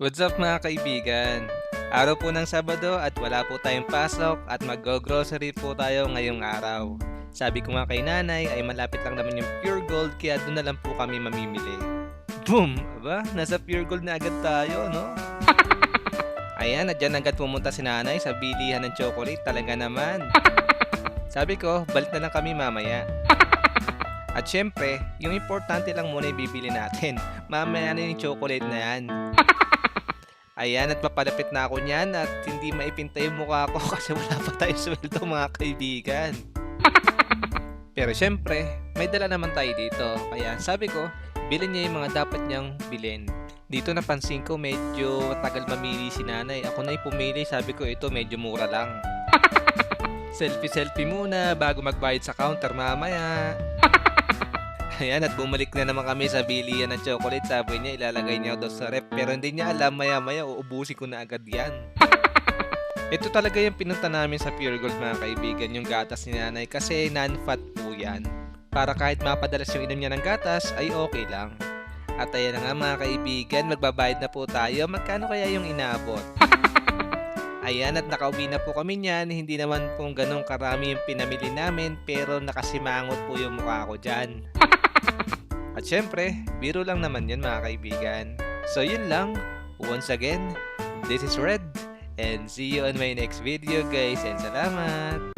What's up mga kaibigan? Araw po ng Sabado at wala po tayong pasok at mag-grocery po tayo ngayong araw. Sabi ko nga kay nanay ay malapit lang naman yung Pure Gold kaya doon na lang po kami mamimili. Boom! Aba, nasa Pure Gold na agad tayo, no? Ayan, at dyan agad pumunta si nanay sa bilihan ng chocolate talaga naman. Sabi ko, balik na lang kami mamaya. At syempre, yung importante lang muna yung bibili natin. Mamaya na yung chocolate na yan. Ayan, at papalapit na ako niyan at hindi maipinta yung mukha ko kasi wala pa tayong sweldo mga kaibigan. Pero syempre, may dala naman tayo dito. Kaya sabi ko, bilhin niya yung mga dapat niyang bilhin. Dito napansin ko medyo tagal mamili si nanay. Ako na yung pumili, sabi ko ito medyo mura lang. Selfie-selfie muna bago magbayad sa counter mamaya. Ayan, at bumalik na naman kami sa bilihan ng chocolate. Sabi niya, ilalagay niya daw sa ref. Pero hindi niya alam, maya-maya, uubusin ko na agad yan. Ito talaga yung pinunta namin sa Pure Gold mga kaibigan, yung gatas ni nanay. Kasi non-fat po yan. Para kahit mapadalas yung inom niya ng gatas, ay okay lang. At ayan na nga mga kaibigan, magbabayad na po tayo. Magkano kaya yung inabot? Ayan, at nakauwi na po kami niyan. Hindi naman pong ganong karami yung pinamili namin. Pero nakasimangot po yung mukha ko dyan. At syempre, biro lang naman yun mga kaibigan. So yun lang. Once again, this is Red. And see you on my next video guys. And salamat!